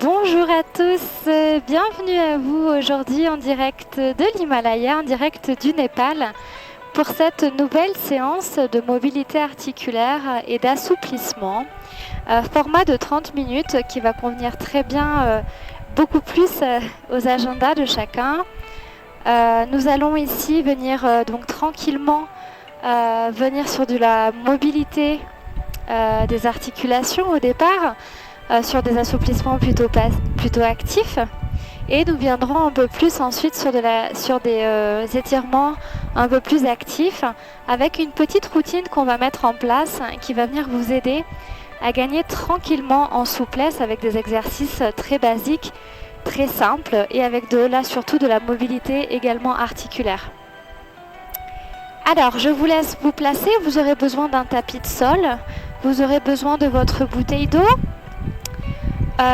Bonjour à tous, bienvenue à vous aujourd'hui en direct de l'Himalaya, en direct du Népal, pour cette nouvelle séance de mobilité articulaire et d'assouplissement. Format de 30 minutes qui va convenir très bien, beaucoup plus aux agendas de chacun. Nous allons ici venir donc tranquillement venir sur de la mobilité des articulations au départ, sur des assouplissements plutôt actifs, et nous viendrons un peu plus ensuite sur des étirements un peu plus actifs, avec une petite routine qu'on va mettre en place qui va venir vous aider à gagner tranquillement en souplesse avec des exercices très basiques, très simples, et avec surtout de la mobilité également articulaire. Alors, je vous laisse vous placer. Vous aurez besoin d'un tapis de sol, vous aurez besoin de votre bouteille d'eau.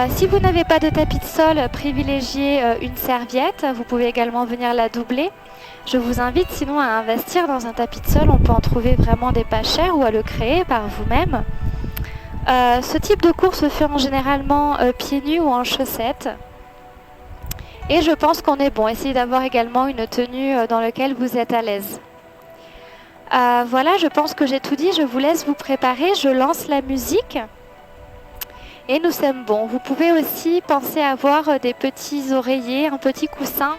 Si vous n'avez pas de tapis de sol, privilégiez une serviette. Vous pouvez également venir la doubler. Je vous invite sinon à investir dans un tapis de sol. On peut en trouver vraiment des pas chers ou à le créer par vous-même. Ce type de cours se fait en généralement pieds nus ou en chaussettes. Et je pense qu'on est bon. Essayez d'avoir également une tenue dans laquelle vous êtes à l'aise. Voilà, je pense que j'ai tout dit. Je vous laisse vous préparer. Je lance la musique. Et nous sommes bons. Vous pouvez aussi penser à avoir des petits oreillers, un petit coussin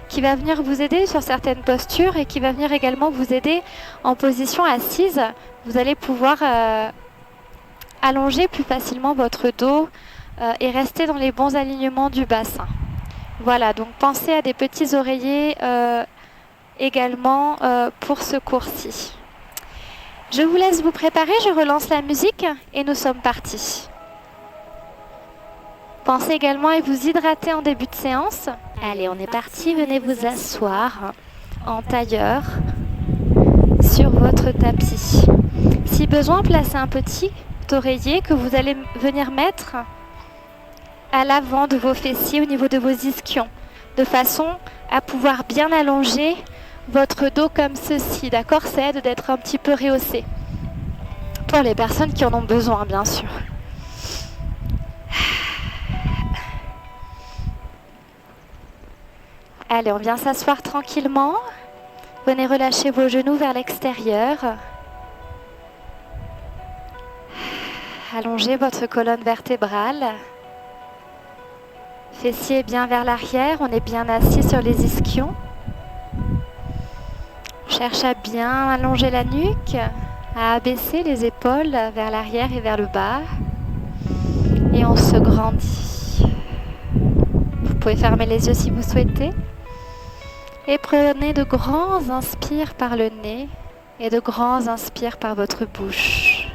qui va venir vous aider sur certaines postures et qui va venir également vous aider en position assise. Vous allez pouvoir allonger plus facilement votre dos et rester dans les bons alignements du bassin. Voilà, donc pensez à des petits oreillers également pour ce cours-ci. Je vous laisse vous préparer, je relance la musique et nous sommes partis. Pensez également à vous hydrater en début de séance. Allez, on est parti. Venez vous asseoir en tailleur sur votre tapis. Si besoin, placez un petit oreiller que vous allez venir mettre à l'avant de vos fessiers, au niveau de vos ischions, de façon à pouvoir bien allonger votre dos comme ceci. D'accord? Ça aide d'être un petit peu rehaussé. Pour les personnes qui en ont besoin, bien sûr. Allez, on vient s'asseoir tranquillement. Venez relâcher vos genoux vers l'extérieur. Allongez votre colonne vertébrale. Fessiers bien vers l'arrière. On est bien assis sur les ischions. On cherche à bien allonger la nuque, à abaisser les épaules vers l'arrière et vers le bas. Et on se grandit. Vous pouvez fermer les yeux si vous souhaitez. Et prenez de grands inspires par le nez et de grands inspires par votre bouche.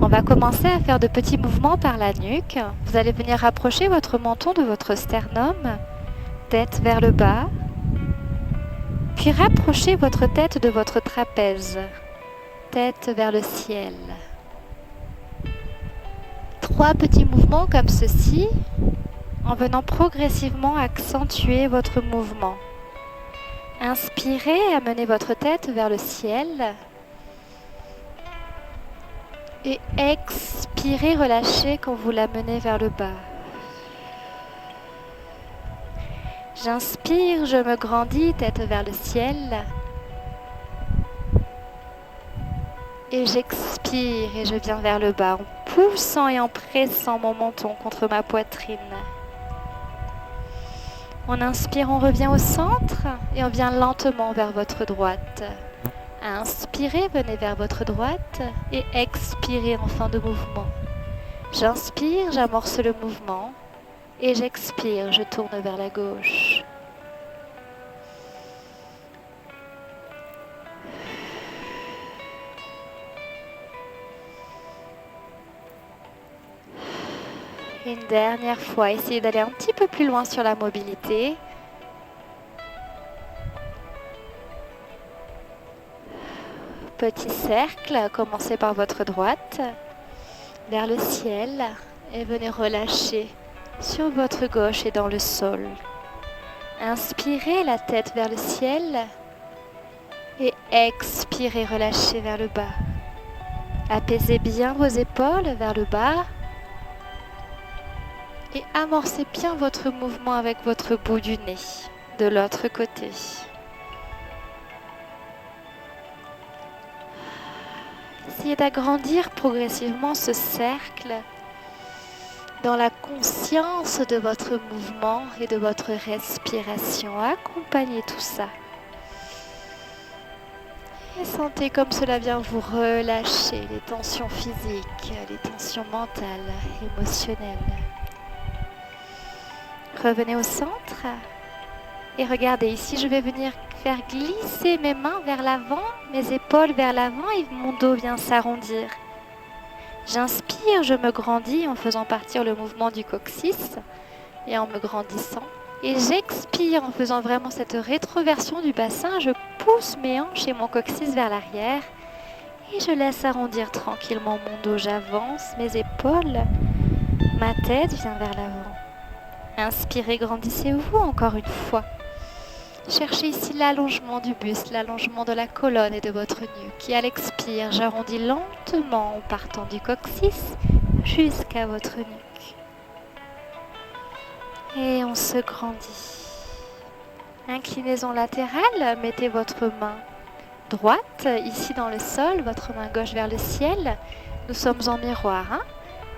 On va commencer à faire de petits mouvements par la nuque. Vous allez venir rapprocher votre menton de votre sternum, tête vers le bas. Puis rapprochez votre tête de votre trapèze, tête vers le ciel. 3 petits mouvements comme ceci, en venant progressivement accentuer votre mouvement. Inspirez, amenez votre tête vers le ciel. Et expirez, relâchez quand vous l'amenez vers le bas. J'inspire, je me grandis, tête vers le ciel. Et j'expire et je viens vers le bas en poussant et en pressant mon menton contre ma poitrine. On inspire, on revient au centre et on vient lentement vers votre droite. Inspirez, venez vers votre droite et expirez en fin de mouvement. J'inspire, j'amorce le mouvement et j'expire, je tourne vers la gauche. Une dernière fois, essayez d'aller un petit peu plus loin sur la mobilité. Petit cercle, commencez par votre droite, vers le ciel, et venez relâcher sur votre gauche et dans le sol. Inspirez la tête vers le ciel et Expirez, relâchez vers le bas. Apaisez bien vos épaules vers le bas. Et amorcez bien votre mouvement avec votre bout du nez de l'autre côté. Essayez d'agrandir progressivement ce cercle dans la conscience de votre mouvement et de votre respiration. Accompagnez tout ça. Et sentez comme cela vient vous relâcher les tensions physiques, les tensions mentales, émotionnelles. Revenez au centre et regardez, ici je vais venir faire glisser mes mains vers l'avant, mes épaules vers l'avant et mon dos vient s'arrondir. J'inspire, je me grandis en faisant partir le mouvement du coccyx et en me grandissant. Et j'expire en faisant vraiment cette rétroversion du bassin. Je pousse mes hanches et mon coccyx vers l'arrière et je laisse arrondir tranquillement mon dos. J'avance mes épaules, ma tête vient vers l'avant. Inspirez, grandissez-vous encore une fois. Cherchez ici l'allongement du buste, l'allongement de la colonne et de votre nuque. Et à l'expire, j'arrondis lentement en partant du coccyx jusqu'à votre nuque. Et on se grandit. Inclinaison latérale, mettez votre main droite ici dans le sol, votre main gauche vers le ciel. Nous sommes en miroir.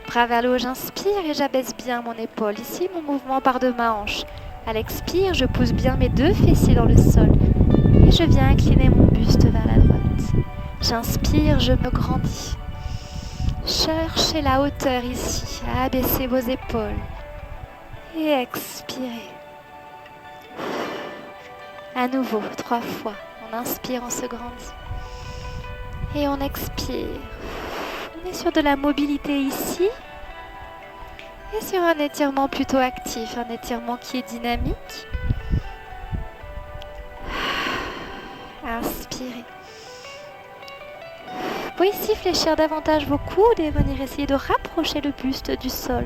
Bras vers le haut, j'inspire et j'abaisse bien mon épaule. Ici, mon mouvement part de ma hanche. À l'expire, je pousse bien mes deux fessiers dans le sol et je viens incliner mon buste vers la droite. J'inspire, je me grandis. Cherchez la hauteur ici, abaissez vos épaules et expirez. À nouveau, 3 fois. On inspire, on se grandit et on expire. On est sur de la mobilité ici. Et sur un étirement plutôt actif, un étirement qui est dynamique. Inspirez. Vous pouvez ici fléchir davantage vos coudes et venir essayer de rapprocher le buste du sol.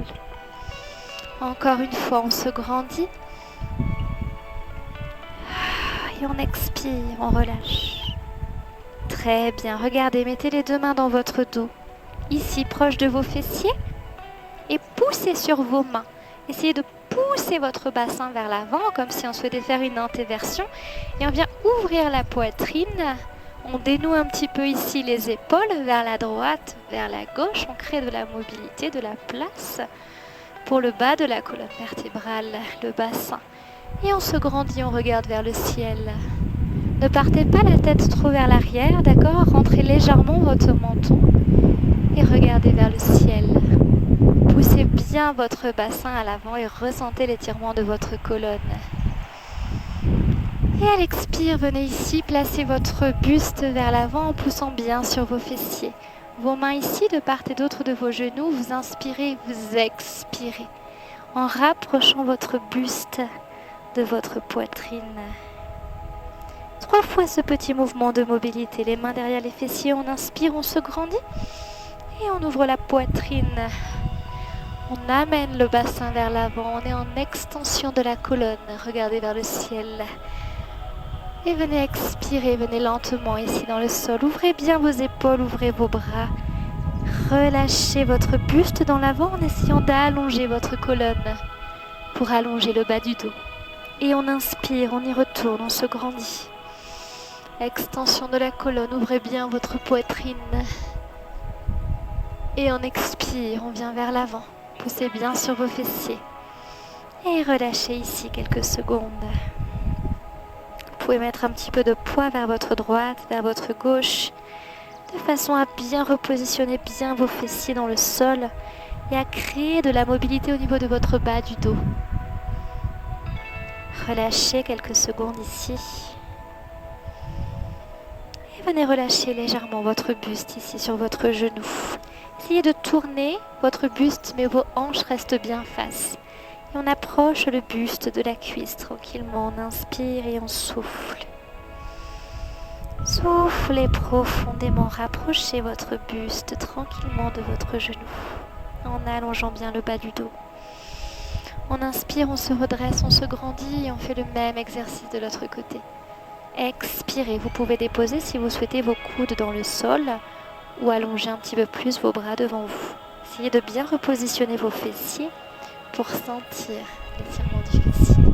Encore une fois, on se grandit. Et on expire, on relâche. Très bien, regardez, mettez les deux mains dans votre dos. Ici, proche de vos fessiers. Et poussez sur vos mains. Essayez de pousser votre bassin vers l'avant, comme si on souhaitait faire une antéversion. Et on vient ouvrir la poitrine. On dénoue un petit peu ici les épaules vers la droite, vers la gauche. On crée de la mobilité, de la place pour le bas de la colonne vertébrale, le bassin. Et on se grandit, on regarde vers le ciel. Ne partez pas la tête trop vers l'arrière, d'accord? Rentrez légèrement votre menton et regardez vers le ciel. Poussez bien votre bassin à l'avant et ressentez l'étirement de votre colonne. Et à l'expire, venez ici, placez votre buste vers l'avant en poussant bien sur vos fessiers. Vos mains ici, de part et d'autre de vos genoux, vous inspirez, vous expirez, en rapprochant votre buste de votre poitrine. 3 fois ce petit mouvement de mobilité, les mains derrière les fessiers, on inspire, on se grandit et on ouvre la poitrine. On amène le bassin vers l'avant, on est en extension de la colonne, regardez vers le ciel. Et venez expirer, venez lentement ici dans le sol. Ouvrez bien vos épaules, ouvrez vos bras. Relâchez votre buste dans l'avant en essayant d'allonger votre colonne pour allonger le bas du dos. Et on inspire, on y retourne, on se grandit. Extension de la colonne, ouvrez bien votre poitrine. Et on expire, on vient vers l'avant. Poussez bien sur vos fessiers. Et relâchez ici quelques secondes. Vous pouvez mettre un petit peu de poids vers votre droite, vers votre gauche, de façon à bien repositionner bien vos fessiers dans le sol et à créer de la mobilité au niveau de votre bas du dos. Relâchez quelques secondes ici. Et venez relâcher légèrement votre buste ici sur votre genou. Essayez de tourner votre buste, mais vos hanches restent bien face. Et on approche le buste de la cuisse tranquillement. On inspire et on souffle. Soufflez profondément. Rapprochez votre buste tranquillement de votre genou en allongeant bien le bas du dos. On inspire, on se redresse, on se grandit et on fait le même exercice de l'autre côté. Expirez. Vous pouvez déposer si vous souhaitez vos coudes dans le sol ou allonger un petit peu plus vos bras devant vous. Essayez de bien repositionner vos fessiers pour sentir l'étirement du fessier.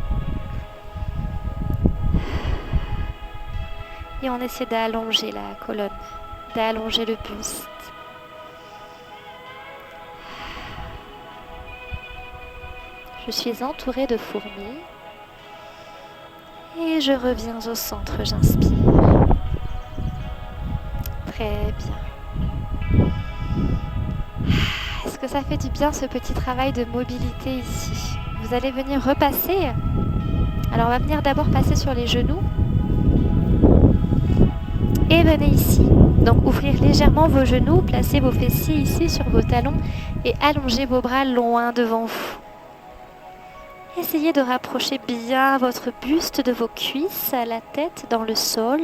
Et on essaie d'allonger la colonne, d'allonger le buste. Je suis entourée de fourmis. Et je reviens au centre, j'inspire. Très bien. Est-ce que ça fait du bien ce petit travail de mobilité ici? Vous allez venir repasser. Alors on va venir d'abord passer sur les genoux. Et venez ici. Donc ouvrir légèrement vos genoux, placez vos fessiers ici sur vos talons et allongez vos bras loin devant vous. Essayez de rapprocher bien votre buste de vos cuisses, la tête dans le sol.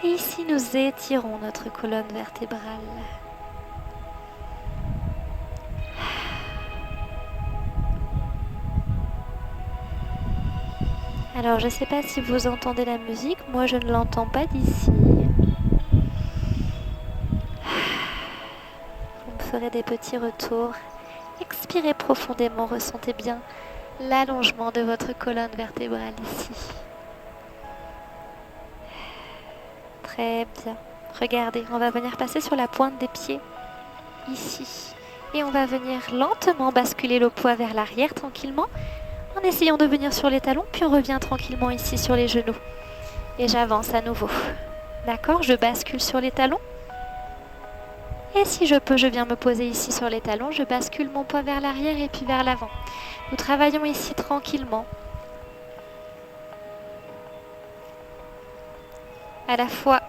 Et ici, nous étirons notre colonne vertébrale. Alors, je ne sais pas si vous entendez la musique. Moi, je ne l'entends pas d'ici. Vous me ferez des petits retours. Expirez profondément, ressentez bien l'allongement de votre colonne vertébrale ici. Très bien. Regardez, on va venir passer sur la pointe des pieds, ici. Et on va venir lentement basculer le poids vers l'arrière tranquillement, en essayant de venir sur les talons, puis on revient tranquillement ici sur les genoux. Et j'avance à nouveau. D'accord, je bascule sur les talons. Et si je peux, je viens me poser ici sur les talons, je bascule mon poids vers l'arrière et puis vers l'avant. Nous travaillons ici tranquillement. À la fois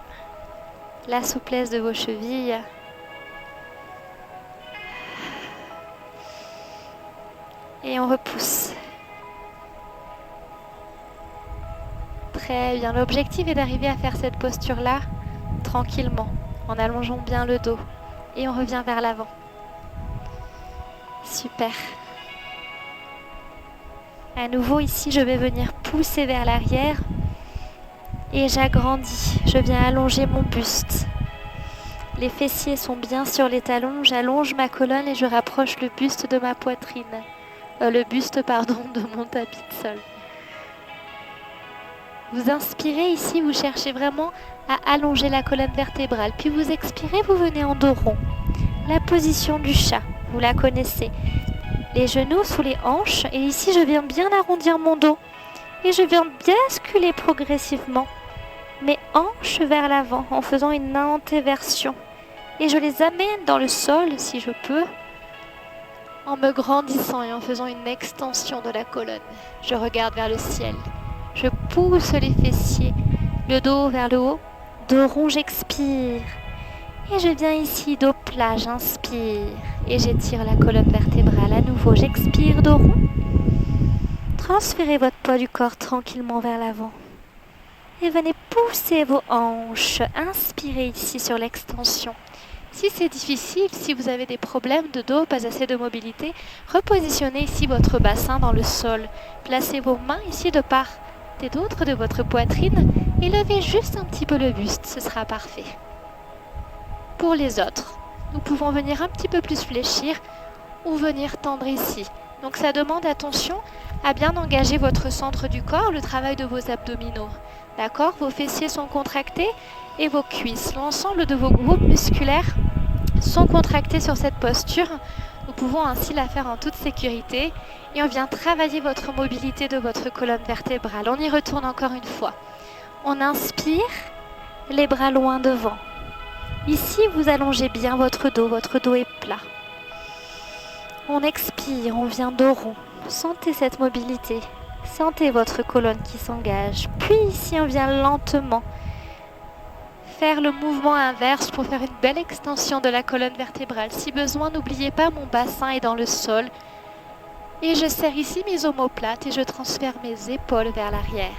la souplesse de vos chevilles et on repousse. Très bien. L'objectif est d'arriver à faire cette posture-là tranquillement, en allongeant bien le dos. Et on revient vers l'avant. Super. À nouveau ici, je vais venir pousser vers l'arrière. Et j'agrandis. Je viens allonger mon buste. Les fessiers sont bien sur les talons. J'allonge ma colonne et je rapproche le buste de ma poitrine. Le buste, pardon, de mon tapis de sol. Vous inspirez ici, vous cherchez vraiment à allonger la colonne vertébrale. Puis vous expirez, vous venez en dos rond. La position du chat, vous la connaissez. Les genoux sous les hanches. Et ici, je viens bien arrondir mon dos. Et je viens basculer progressivement mes hanches vers l'avant en faisant une antéversion. Et je les amène dans le sol, si je peux, en me grandissant et en faisant une extension de la colonne. Je regarde vers le ciel. Je pousse les fessiers, le dos vers le haut, dos rond, j'expire. Et je viens ici, dos plat, j'inspire. Et j'étire la colonne vertébrale à nouveau, j'expire, dos rond. Transférez votre poids du corps tranquillement vers l'avant. Et venez pousser vos hanches. Inspirez ici sur l'extension. Si c'est difficile, si vous avez des problèmes de dos, pas assez de mobilité, repositionnez ici votre bassin dans le sol. Placez vos mains ici de part et d'autre de votre poitrine et levez juste un petit peu le buste, ce sera parfait. Pour les autres, nous pouvons venir un petit peu plus fléchir ou venir tendre ici. Donc ça demande attention à bien engager votre centre du corps, le travail de vos abdominaux. D'accord? Vos fessiers sont contractés et vos cuisses. L'ensemble de vos groupes musculaires sont contractés sur cette posture. Nous pouvons ainsi la faire en toute sécurité et on vient travailler votre mobilité de votre colonne vertébrale. On y retourne encore une fois. On inspire, les bras loin devant. Ici, vous allongez bien votre dos est plat. On expire, on vient dos rond. Sentez cette mobilité, sentez votre colonne qui s'engage. Puis ici, on vient lentement faire le mouvement inverse pour faire une belle extension de la colonne vertébrale. Si besoin, n'oubliez pas, mon bassin est dans le sol. Et je serre ici mes omoplates et je transfère mes épaules vers l'arrière.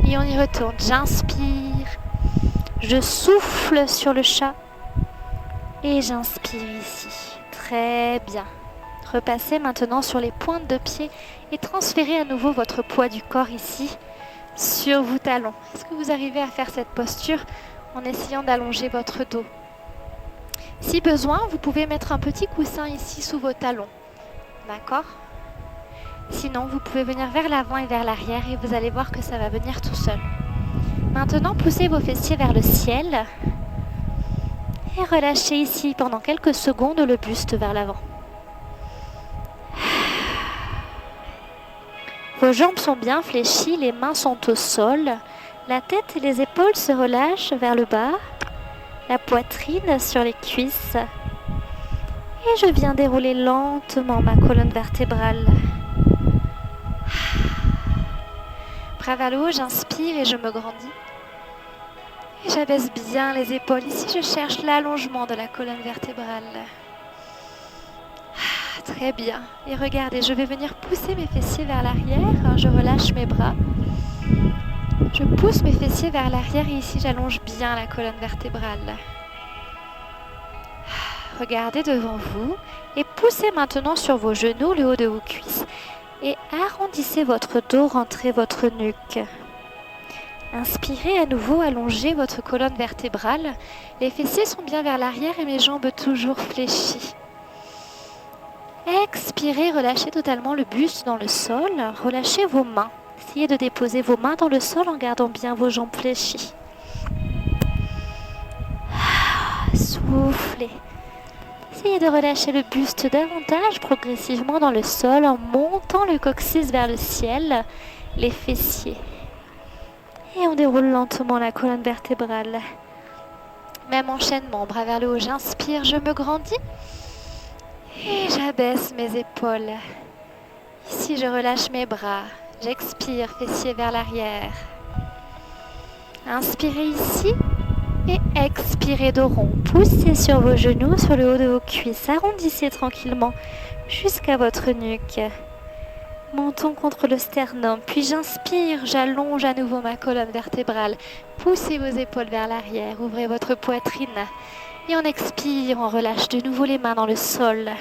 Et on y retourne. J'inspire. Je souffle sur le chat. Et j'inspire ici. Très bien. Repassez maintenant sur les pointes de pied et transférez à nouveau votre poids du corps ici sur vos talons. Est-ce que vous arrivez à faire cette posture en essayant d'allonger votre dos? Si besoin, vous pouvez mettre un petit coussin ici sous vos talons. D'accord? Sinon, vous pouvez venir vers l'avant et vers l'arrière et vous allez voir que ça va venir tout seul. Maintenant, poussez vos fessiers vers le ciel et relâchez ici pendant quelques secondes le buste vers l'avant. Vos jambes sont bien fléchies, les mains sont au sol, la tête et les épaules se relâchent vers le bas, la poitrine sur les cuisses. Et je viens dérouler lentement ma colonne vertébrale. Bras vers le haut, j'inspire et je me grandis. Et j'abaisse bien les épaules. Ici, je cherche l'allongement de la colonne vertébrale. Très bien. Et regardez, je vais venir pousser mes fessiers vers l'arrière. Je relâche mes bras. Je pousse mes fessiers vers l'arrière et ici, j'allonge bien la colonne vertébrale. Regardez devant vous et poussez maintenant sur vos genoux, le haut de vos cuisses. Et arrondissez votre dos, rentrez votre nuque. Inspirez à nouveau, allongez votre colonne vertébrale. Les fessiers sont bien vers l'arrière et mes jambes toujours fléchies. Expirez, relâchez totalement le buste dans le sol. Relâchez vos mains. Essayez de déposer vos mains dans le sol en gardant bien vos jambes fléchies. Soufflez. Essayez de relâcher le buste davantage progressivement dans le sol en montant le coccyx vers le ciel, les fessiers. Et on déroule lentement la colonne vertébrale. Même enchaînement, bras vers le haut, j'inspire, je me grandis. Et j'abaisse mes épaules. Ici, je relâche mes bras. J'expire, fessiers vers l'arrière. Inspirez ici. Et expirez dos rond. Poussez sur vos genoux, sur le haut de vos cuisses. Arrondissez tranquillement jusqu'à votre nuque. Menton contre le sternum. Puis j'inspire, j'allonge à nouveau ma colonne vertébrale. Poussez vos épaules vers l'arrière. Ouvrez votre poitrine. Et on expire, on relâche de nouveau les mains dans le sol.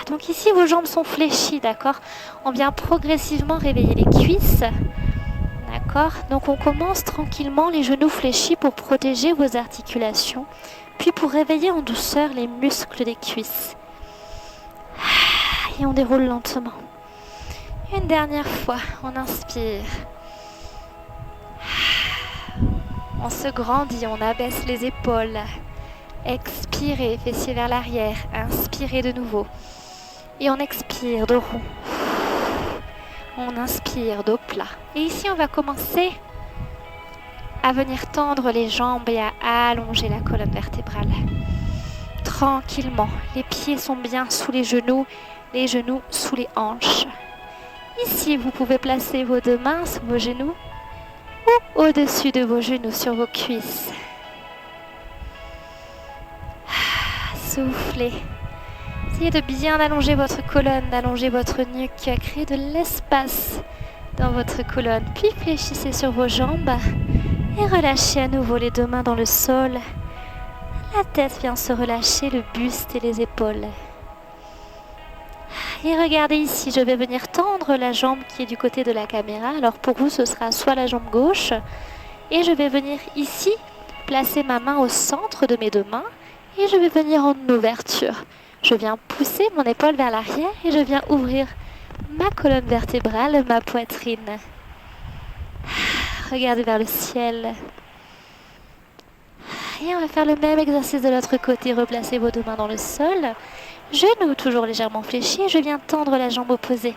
Donc ici, vos jambes sont fléchies, d'accord? On vient progressivement réveiller les cuisses. D'accord? Donc on commence tranquillement les genoux fléchis pour protéger vos articulations, puis pour réveiller en douceur les muscles des cuisses. Et on déroule lentement. Une dernière fois, on inspire. On se grandit, on abaisse les épaules. Expirez, fessiers vers l'arrière. Inspirez de nouveau. Et on expire, dos rond. On inspire, dos plat. Et ici, on va commencer à venir tendre les jambes et à allonger la colonne vertébrale. Tranquillement. Les pieds sont bien sous les genoux sous les hanches. Ici, vous pouvez placer vos deux mains sous vos genoux ou au-dessus de vos genoux sur vos cuisses. Soufflez. Essayez de bien allonger votre colonne, d'allonger votre nuque, créer de l'espace dans votre colonne. Puis fléchissez sur vos jambes et relâchez à nouveau les deux mains dans le sol. La tête vient se relâcher, le buste et les épaules. Et regardez ici, je vais venir tendre la jambe qui est du côté de la caméra. Alors pour vous, ce sera soit la jambe gauche. Et je vais venir ici placer ma main au centre de mes deux mains. Et je vais venir en ouverture. Je viens pousser mon épaule vers l'arrière et je viens ouvrir ma colonne vertébrale, ma poitrine. Regardez vers le ciel. Et on va faire le même exercice de l'autre côté. Replacez vos deux mains dans le sol. Genoux toujours légèrement fléchis. Je viens tendre la jambe opposée.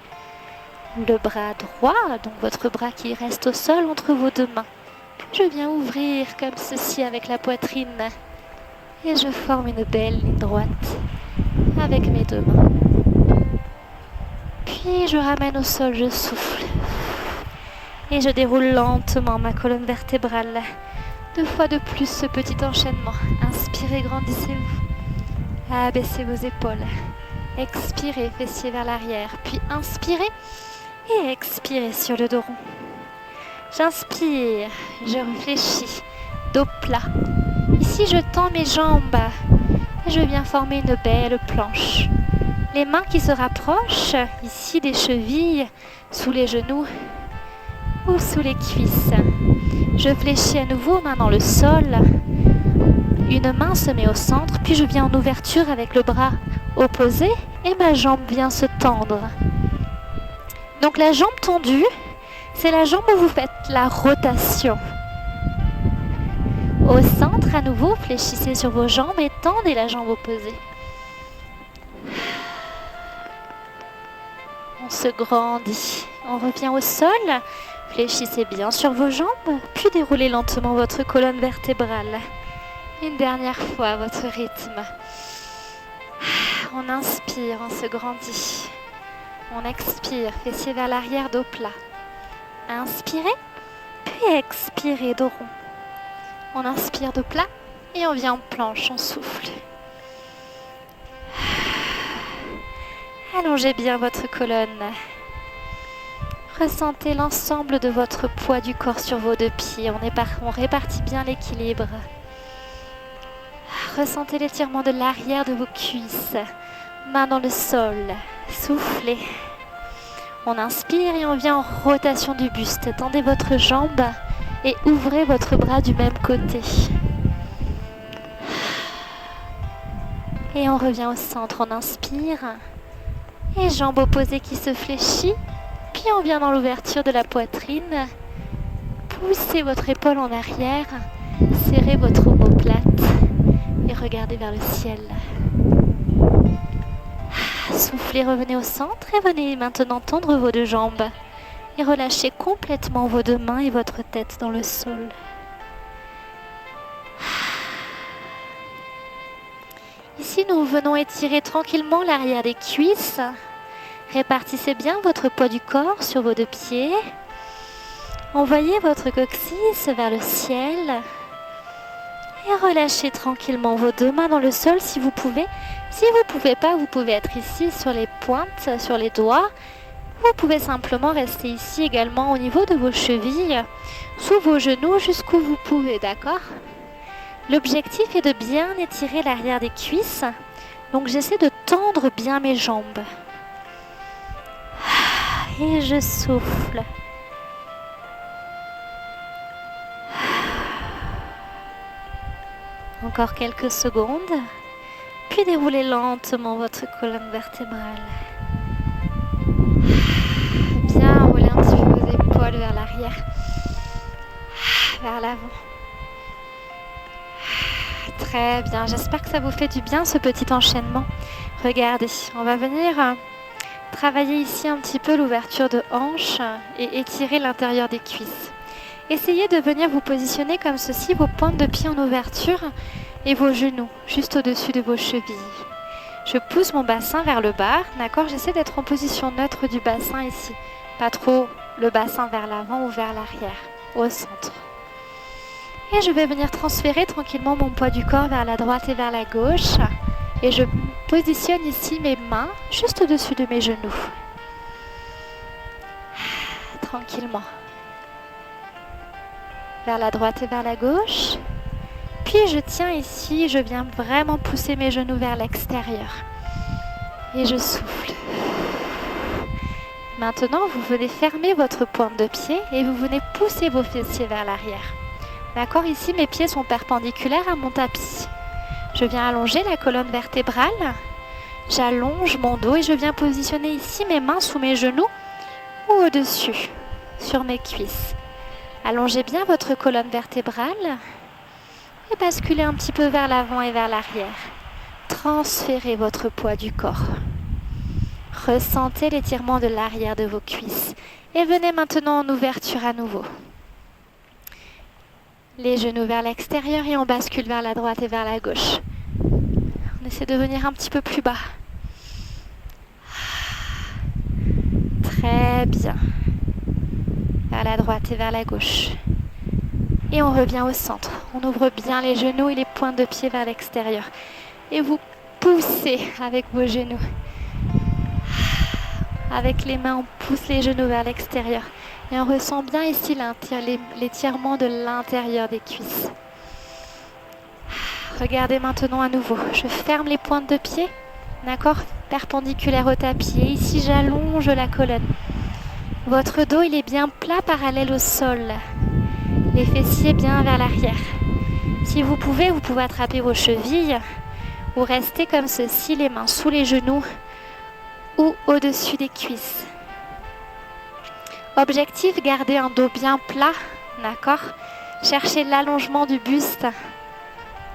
Le bras droit, donc votre bras qui reste au sol entre vos deux mains. Je viens ouvrir comme ceci avec la poitrine. Et je forme une belle ligne droite avec mes deux mains. Puis je ramène au sol, je souffle. Et je déroule lentement ma colonne vertébrale. Deux fois de plus ce petit enchaînement. Inspirez, grandissez-vous. Abaissez vos épaules. Expirez, fessiers vers l'arrière. Puis inspirez et expirez sur le dos rond. J'inspire, je réfléchis. Dos plat. Ici, je tends mes jambes et je viens former une belle planche. Les mains qui se rapprochent, ici des chevilles, sous les genoux. ou sous les cuisses. Je fléchis à nouveau, main dans le sol. Une main se met au centre, puis je viens en ouverture avec le bras opposé et ma jambe vient se tendre. Donc la jambe tendue, c'est la jambe où vous faites la rotation. Au centre, à nouveau, fléchissez sur vos jambes et tendez la jambe opposée. On se grandit. On revient au sol. Fléchissez bien sur vos jambes, puis déroulez lentement votre colonne vertébrale. Une dernière fois à votre rythme. On inspire, on se grandit. On expire, fessiers vers l'arrière, dos plat. Inspirez, puis expirez, dos rond. On inspire dos plat et on vient en planche, on souffle. Allongez bien votre colonne. Ressentez l'ensemble de votre poids du corps sur vos deux pieds. On répartit bien l'équilibre. Ressentez l'étirement de l'arrière de vos cuisses. Main dans le sol. Soufflez. On inspire et on vient en rotation du buste. Tendez votre jambe et ouvrez votre bras du même côté. Et on revient au centre. On inspire. Et jambe opposée qui se fléchit. Puis on vient dans l'ouverture de la poitrine. Poussez votre épaule en arrière. Serrez votre omoplate. Et regardez vers le ciel. Soufflez, revenez au centre et venez maintenant tendre vos deux jambes. Et relâchez complètement vos deux mains et votre tête dans le sol. Ici, nous venons étirer tranquillement l'arrière des cuisses. Répartissez bien votre poids du corps sur vos deux pieds. Envoyez votre coccyx vers le ciel. Et relâchez tranquillement vos deux mains dans le sol si vous pouvez. Si vous ne pouvez pas, vous pouvez être ici sur les pointes, sur les doigts. Vous pouvez simplement rester ici également au niveau de vos chevilles, sous vos genoux jusqu'où vous pouvez, d'accord? L'objectif est de bien étirer l'arrière des cuisses. Donc j'essaie de tendre bien mes jambes. Et je souffle. Encore quelques secondes. Puis déroulez lentement votre colonne vertébrale. Bien enroulez un petit peu vos épaules vers l'arrière. Vers l'avant. Très bien. J'espère que ça vous fait du bien ce petit enchaînement. Regardez, on va venir travailler ici un petit peu l'ouverture de hanche et étirer l'intérieur des cuisses. Essayez de venir vous positionner comme ceci, vos pointes de pied en ouverture et vos genoux juste au-dessus de vos chevilles. Je pousse mon bassin vers le bas, d'accord? J'essaie d'être en position neutre du bassin ici. Pas trop le bassin vers l'avant ou vers l'arrière, au centre. Et je vais venir transférer tranquillement mon poids du corps vers la droite et vers la gauche. Et je positionne ici mes mains juste au-dessus de mes genoux. Tranquillement. Vers la droite et vers la gauche. Puis je tiens ici, je viens vraiment pousser mes genoux vers l'extérieur. Et je souffle. Maintenant, vous venez fermer votre pointe de pied et vous venez pousser vos fessiers vers l'arrière. D'accord, ici mes pieds sont perpendiculaires à mon tapis. Je viens allonger la colonne vertébrale. J'allonge mon dos et je viens positionner ici mes mains sous mes genoux ou au-dessus, sur mes cuisses. Allongez bien votre colonne vertébrale et basculez un petit peu vers l'avant et vers l'arrière. Transférez votre poids du corps. Ressentez l'étirement de l'arrière de vos cuisses et venez maintenant en ouverture à nouveau. Les genoux vers l'extérieur et on bascule vers la droite et vers la gauche. On essaie de venir un petit peu plus bas. Très bien. Vers la droite et vers la gauche. Et on revient au centre. On ouvre bien les genoux et les pointes de pied vers l'extérieur. Et vous poussez avec vos genoux. Avec les mains, on pousse les genoux vers l'extérieur. Et on ressent bien ici l'étirement de l'intérieur des cuisses. Regardez maintenant à nouveau. Je ferme les pointes de pied. D'accord? Perpendiculaire au tapis. Et ici, j'allonge la colonne. Votre dos il est bien plat parallèle au sol. Les fessiers bien vers l'arrière. Si vous pouvez attraper vos chevilles ou rester comme ceci, les mains sous les genoux ou au-dessus des cuisses. Objectif, garder un dos bien plat, d'accord? Cherchez l'allongement du buste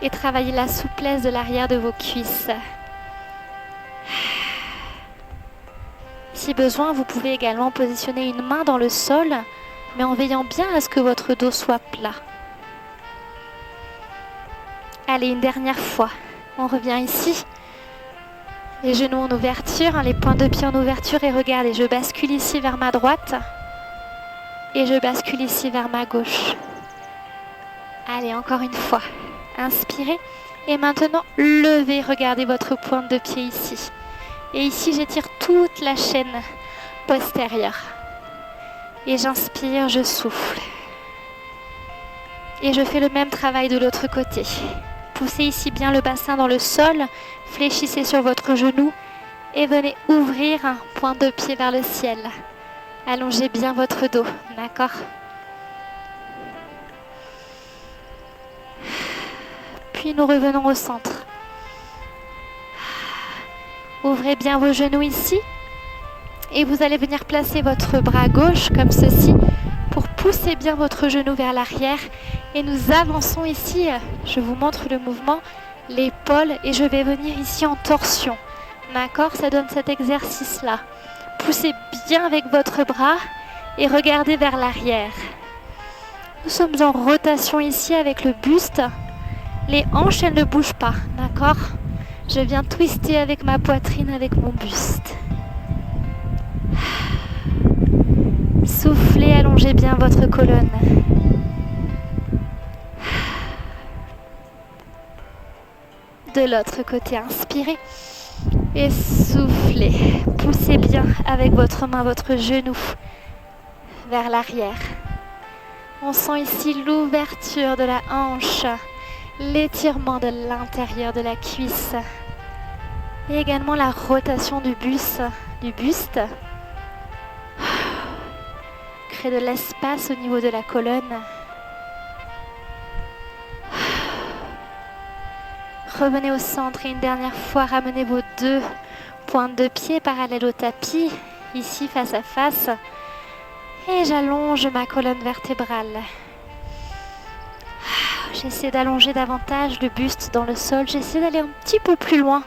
et travaillez la souplesse de l'arrière de vos cuisses. Si besoin, vous pouvez également positionner une main dans le sol, mais en veillant bien à ce que votre dos soit plat. Allez, une dernière fois. On revient ici. Les genoux en ouverture, les pointes de pied en ouverture et regardez, je bascule ici vers ma droite et je bascule ici vers ma gauche. Allez, encore une fois. Inspirez et maintenant levez, regardez votre pointe de pied ici. Et ici, j'étire toute la chaîne postérieure. Et j'inspire, je souffle. Et je fais le même travail de l'autre côté. Poussez ici bien le bassin dans le sol, fléchissez sur votre genou et venez ouvrir un point de pied vers le ciel. Allongez bien votre dos, d'accord? Puis nous revenons au centre. Ouvrez bien vos genoux ici et vous allez venir placer votre bras gauche comme ceci pour pousser bien votre genou vers l'arrière et nous avançons ici, je vous montre le mouvement, l'épaule et je vais venir ici en torsion, d'accord? Ça donne cet exercice-là. Poussez bien avec votre bras et regardez vers l'arrière. Nous sommes en rotation ici avec le buste, les hanches elles ne bougent pas, d'accord? Je viens twister avec ma poitrine, avec mon buste. Soufflez, allongez bien votre colonne. De l'autre côté, inspirez et soufflez. Poussez bien avec votre main, votre genou vers l'arrière. On sent ici l'ouverture de la hanche, l'étirement de l'intérieur de la cuisse et également la rotation du buste. Créez de l'espace au niveau de la colonne. Revenez au centre et une dernière fois, ramenez vos deux pointes de pied parallèles au tapis, ici face à face. Et j'allonge ma colonne vertébrale. J'essaie d'allonger davantage le buste dans le sol. J'essaie d'aller un petit peu plus loin.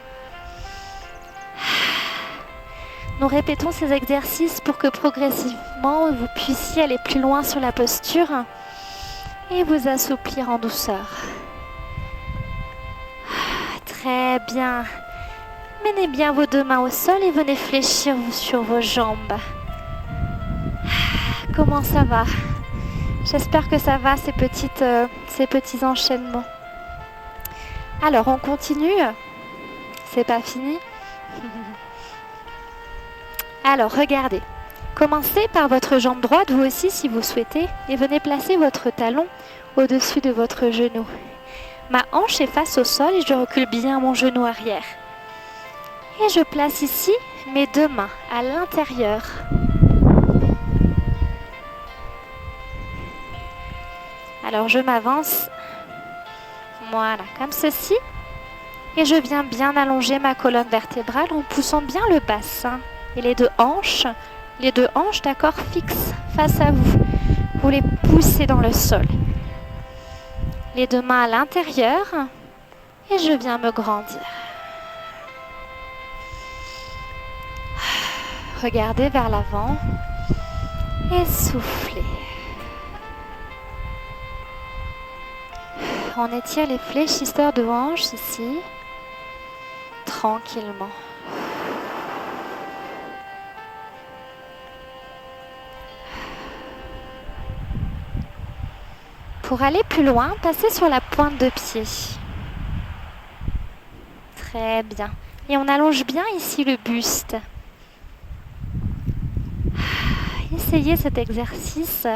Nous répétons ces exercices pour que progressivement vous puissiez aller plus loin sur la posture et vous assouplir en douceur. Très bien. Menez bien vos deux mains au sol et venez fléchir sur vos jambes. Comment ça va? J'espère que ça va, ces petits enchaînements. Alors, on continue. C'est pas fini. Alors, regardez. Commencez par votre jambe droite, vous aussi, si vous souhaitez, et venez placer votre talon au-dessus de votre genou. Ma hanche est face au sol et je recule bien mon genou arrière. Et je place ici mes deux mains à l'intérieur. Alors je m'avance, voilà, comme ceci. Et je viens bien allonger ma colonne vertébrale en poussant bien le bassin. Et les deux hanches, d'accord, fixes face à vous. Vous les poussez dans le sol. Les deux mains à l'intérieur. Et je viens me grandir. Regardez vers l'avant. Et soufflez. On étire les fléchisseurs de hanches ici, tranquillement. Pour aller plus loin, passez sur la pointe de pied. Très bien. Et on allonge bien ici le buste. Essayez cet exercice.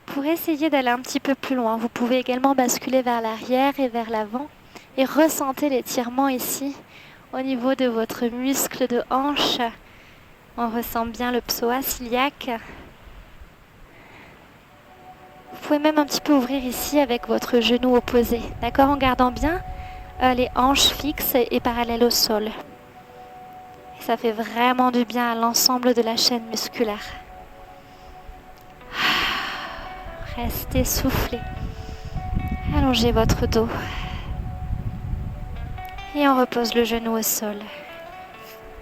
Pour essayer d'aller un petit peu plus loin, vous pouvez également basculer vers l'arrière et vers l'avant et ressentez l'étirement ici au niveau de votre muscle de hanche On ressent bien le psoas iliaque. Vous pouvez même un petit peu ouvrir ici avec votre genou opposé, d'accord, en gardant bien les hanches fixes et parallèles au sol. Et ça fait vraiment du bien à l'ensemble de la chaîne musculaire. Restez soufflé. Allongez votre dos. Et on repose le genou au sol.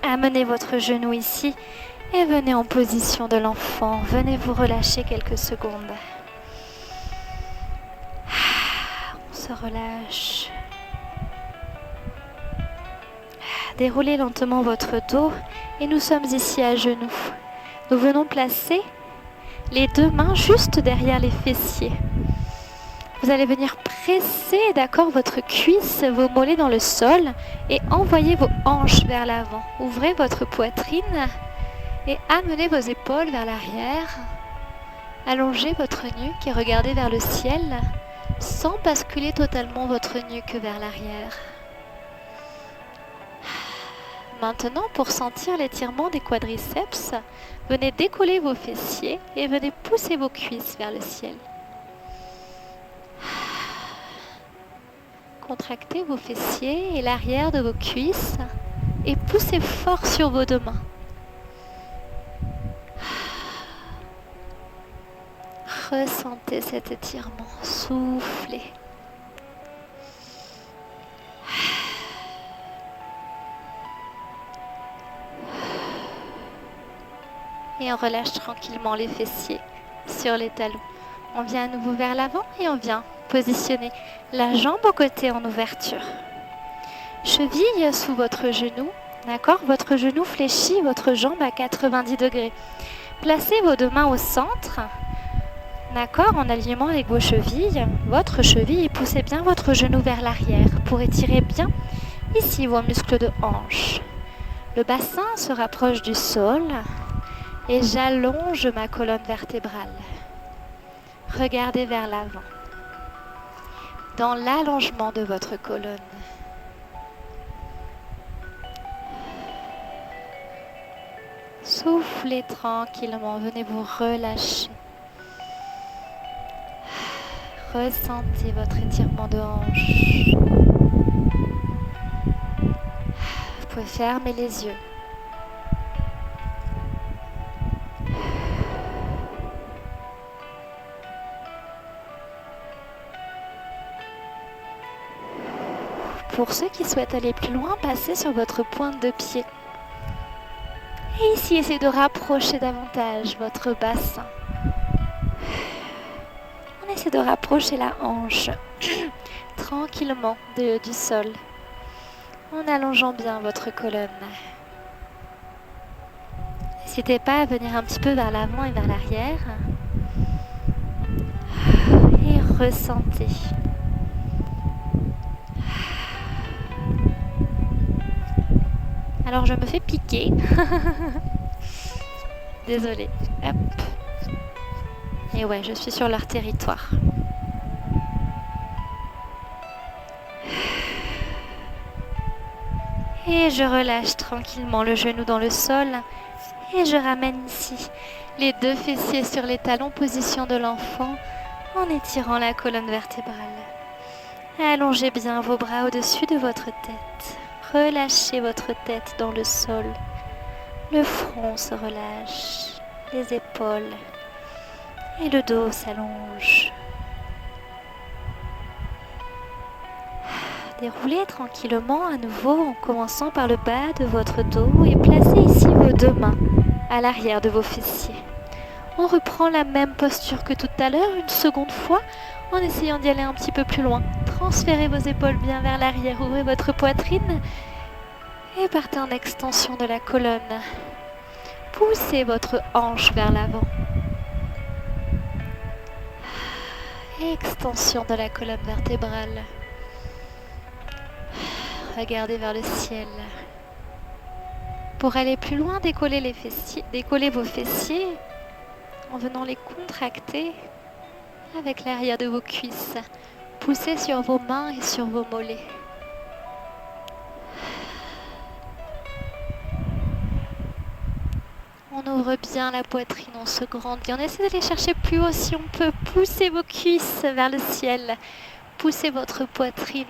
Amenez votre genou ici et venez en position de l'enfant. Venez vous relâcher quelques secondes. On se relâche. Déroulez lentement votre dos et nous sommes ici à genoux. Nous venons placer les deux mains juste derrière les fessiers. Vous allez venir presser, d'accord, votre cuisse, vos mollets dans le sol et envoyer vos hanches vers l'avant. Ouvrez votre poitrine et amenez vos épaules vers l'arrière. Allongez votre nuque et regardez vers le ciel sans basculer totalement votre nuque vers l'arrière. Maintenant, pour sentir l'étirement des quadriceps, venez décoller vos fessiers et venez pousser vos cuisses vers le ciel. Contractez vos fessiers et l'arrière de vos cuisses et poussez fort sur vos deux mains. Ressentez cet étirement, soufflez. Et on relâche tranquillement les fessiers sur les talons. On vient à nouveau vers l'avant et on vient positionner la jambe au côté en ouverture. Cheville sous votre genou, d'accord? Votre genou fléchit, votre jambe à 90 degrés. Placez vos deux mains au centre, d'accord? En alignement avec vos chevilles, votre cheville, et poussez bien votre genou vers l'arrière pour étirer bien ici vos muscles de hanche. Le bassin se rapproche du sol et j'allonge ma colonne vertébrale. Regardez vers l'avant. Dans l'allongement de votre colonne. Soufflez tranquillement, venez vous relâcher. Ressentez votre étirement de hanche. Vous pouvez fermer les yeux. Pour ceux qui souhaitent aller plus loin, passez sur votre pointe de pied. Et ici, essayez de rapprocher davantage votre bassin. On essaie de rapprocher la hanche tranquillement du sol, en allongeant bien votre colonne. N'hésitez pas à venir un petit peu vers l'avant et vers l'arrière. Et ressentez. Alors je me fais piquer. Désolée. Hop. Et ouais, je suis sur leur territoire. Et je relâche tranquillement le genou dans le sol. Et je ramène ici les deux fessiers sur les talons, position de l'enfant, en étirant la colonne vertébrale. Allongez bien vos bras au-dessus de votre tête. Relâchez votre tête dans le sol. Le front se relâche, les épaules et le dos s'allonge. Déroulez tranquillement à nouveau en commençant par le bas de votre dos et placez ici vos deux mains à l'arrière de vos fessiers. On reprend la même posture que tout à l'heure, une seconde fois, en essayant d'y aller un petit peu plus loin. Transférez vos épaules bien vers l'arrière, ouvrez votre poitrine et partez en extension de la colonne. Poussez votre hanche vers l'avant. Extension de la colonne vertébrale. Regardez vers le ciel. Pour aller plus loin, décollez vos fessiers en venant les contracter avec l'arrière de vos cuisses. Poussez sur vos mains et sur vos mollets. On ouvre bien la poitrine, on se grandit. On essaie d'aller chercher plus haut si on peut. Poussez vos cuisses vers le ciel. Poussez votre poitrine.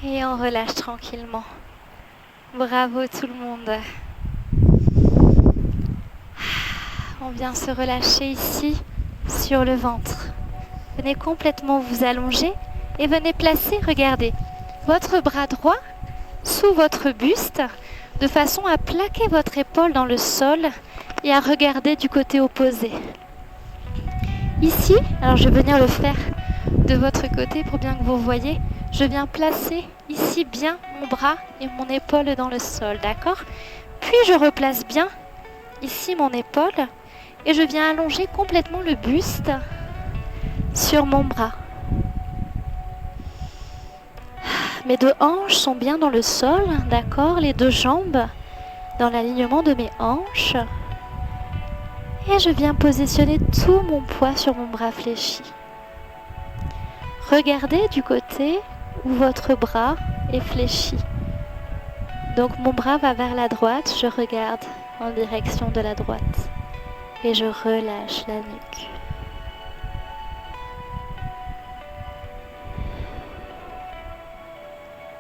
Et on relâche tranquillement. Bravo tout le monde. On vient se relâcher ici sur le ventre. Venez complètement vous allonger et venez placer, regardez, votre bras droit sous votre buste de façon à plaquer votre épaule dans le sol et à regarder du côté opposé. Ici, alors je vais venir le faire de votre côté pour bien que vous voyez, je viens placer ici bien mon bras et mon épaule dans le sol, d'accord? Puis je replace bien ici mon épaule et je viens allonger complètement le buste sur mon bras. Mes deux hanches sont bien dans le sol, d'accord? Les deux jambes dans l'alignement de mes hanches. Et je viens positionner tout mon poids sur mon bras fléchi. Regardez du côté où votre bras est fléchi. Donc mon bras va vers la droite, je regarde en direction de la droite. Et je relâche la nuque.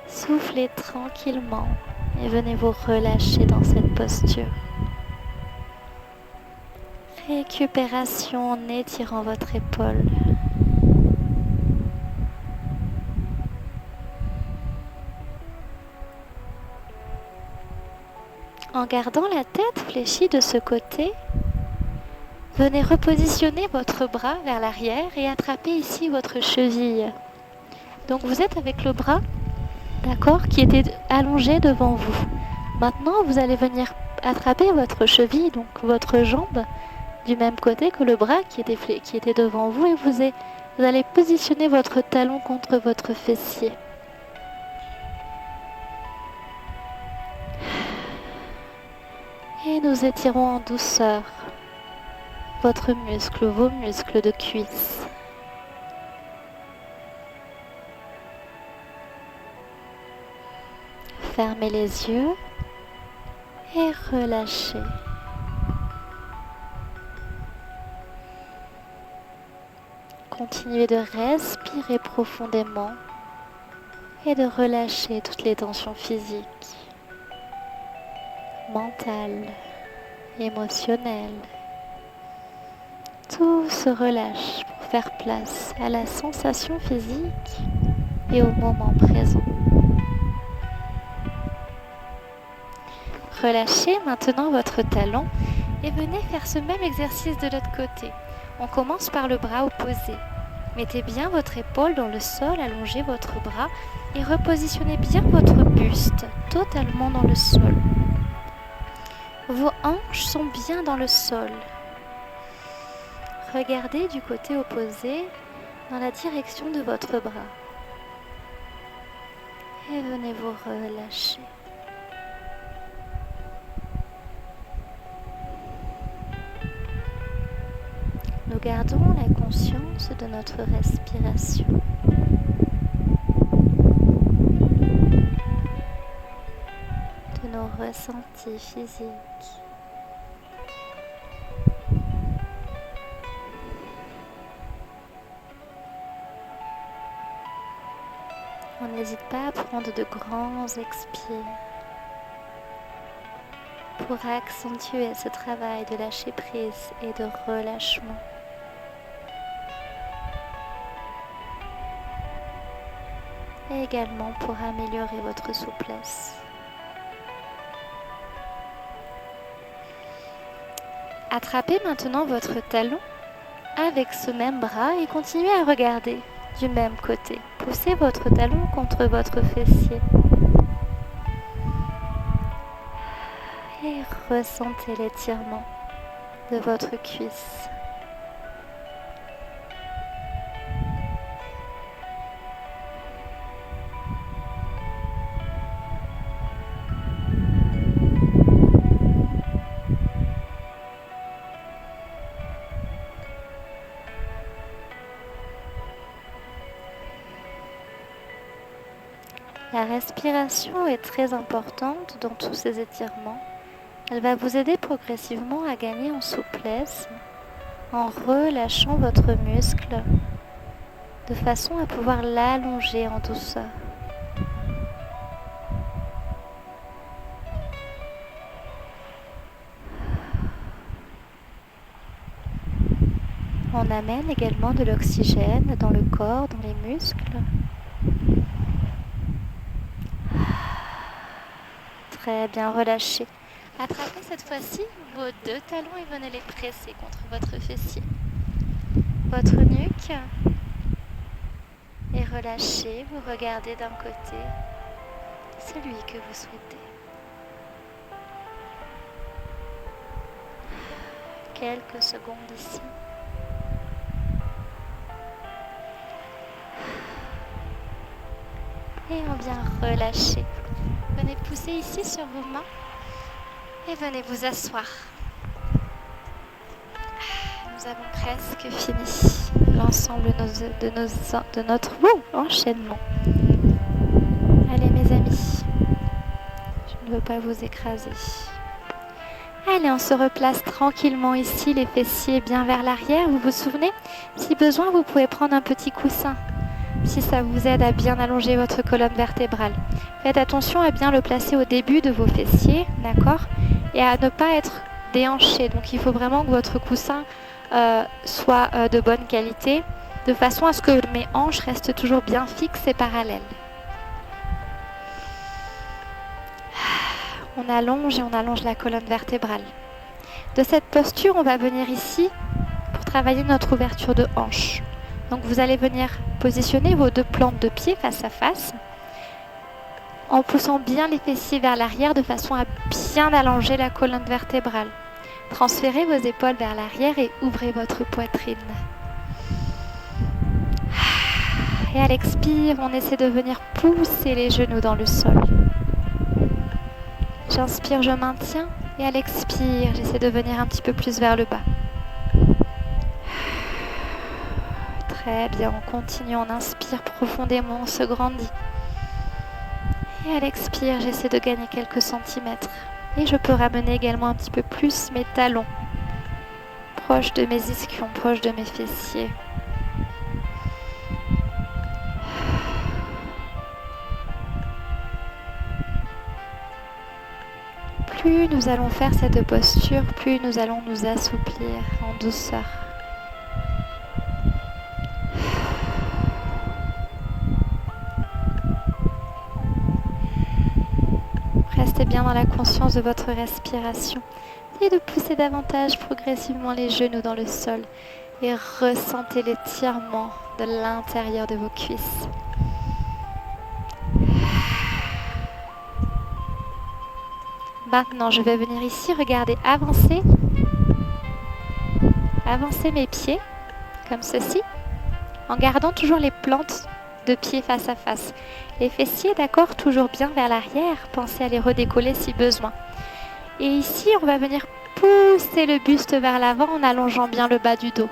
Soufflez tranquillement et venez vous relâcher dans cette posture. Récupération en étirant votre épaule. En gardant la tête fléchie de ce côté, venez repositionner votre bras vers l'arrière et attraper ici votre cheville. Donc vous êtes avec le bras, d'accord, qui était allongé devant vous. Maintenant, vous allez venir attraper votre cheville, donc votre jambe, du même côté que le bras qui était devant vous et vous allez positionner votre talon contre votre fessier. Et nous étirons en douceur vos muscles de cuisse. Fermez les yeux et relâchez. Continuez de respirer profondément et de relâcher toutes les tensions physiques, mentales, émotionnelles. Tout se relâche pour faire place à la sensation physique et au moment présent. Relâchez maintenant votre talon et venez faire ce même exercice de l'autre côté. On commence par le bras opposé. Mettez bien votre épaule dans le sol, allongez votre bras et repositionnez bien votre buste totalement dans le sol. Vos hanches sont bien dans le sol. Regardez du côté opposé dans la direction de votre bras. Et venez vous relâcher. Nous gardons la conscience de notre respiration. De nos ressentis physiques. On n'hésite pas à prendre de grands expires pour accentuer ce travail de lâcher prise et de relâchement. Et également pour améliorer votre souplesse. Attrapez maintenant votre talon avec ce même bras et continuez à regarder du même côté. Poussez votre talon contre votre fessier. Et ressentez l'étirement de votre cuisse. La respiration est très importante dans tous ces étirements. Elle va vous aider progressivement à gagner en souplesse en relâchant votre muscle de façon à pouvoir l'allonger en douceur. On amène également de l'oxygène dans le corps, dans les muscles. Très bien, relâchez. Attrapez cette fois-ci vos deux talons et venez les presser contre votre fessier. Votre nuque. Et relâchez, vous regardez d'un côté celui que vous souhaitez. Quelques secondes ici. Et on vient relâcher. Venez pousser ici sur vos mains et venez vous asseoir. Nous avons presque fini l'ensemble de notre enchaînement. Allez mes amis, je ne veux pas vous écraser. Allez, on se replace tranquillement ici, les fessiers bien vers l'arrière. Vous vous souvenez? Si besoin, vous pouvez prendre un petit coussin si ça vous aide à bien allonger votre colonne vertébrale. Faites attention à bien le placer au début de vos fessiers, d'accord? Et à ne pas être déhanché. Donc il faut vraiment que votre coussin soit de bonne qualité, de façon à ce que mes hanches restent toujours bien fixes et parallèles. On allonge et on allonge la colonne vertébrale. De cette posture, on va venir ici pour travailler notre ouverture de hanche. Donc vous allez venir positionner vos deux plantes de pied face à face en poussant bien les fessiers vers l'arrière de façon à bien allonger la colonne vertébrale. Transférez vos épaules vers l'arrière et ouvrez votre poitrine. Et à l'expire, on essaie de venir pousser les genoux dans le sol. J'inspire, je maintiens. Et à l'expire, j'essaie de venir un petit peu plus vers le bas. Très bien, on continue, on inspire profondément, on se grandit. Et à l'expire, j'essaie de gagner quelques centimètres. Et je peux ramener également un petit peu plus mes talons, proches de mes ischions, proches de mes fessiers. Plus nous allons faire cette posture, plus nous allons nous assouplir en douceur. Restez bien dans la conscience de votre respiration et de pousser davantage progressivement les genoux dans le sol et ressentez l'étirement de l'intérieur de vos cuisses. Maintenant, je vais venir ici, regardez, avancer mes pieds comme ceci en gardant toujours les plantes de pieds face à face. Les fessiers, d'accord, toujours bien vers l'arrière. Pensez à les redécoller si besoin. Et ici, on va venir pousser le buste vers l'avant en allongeant bien le bas du dos.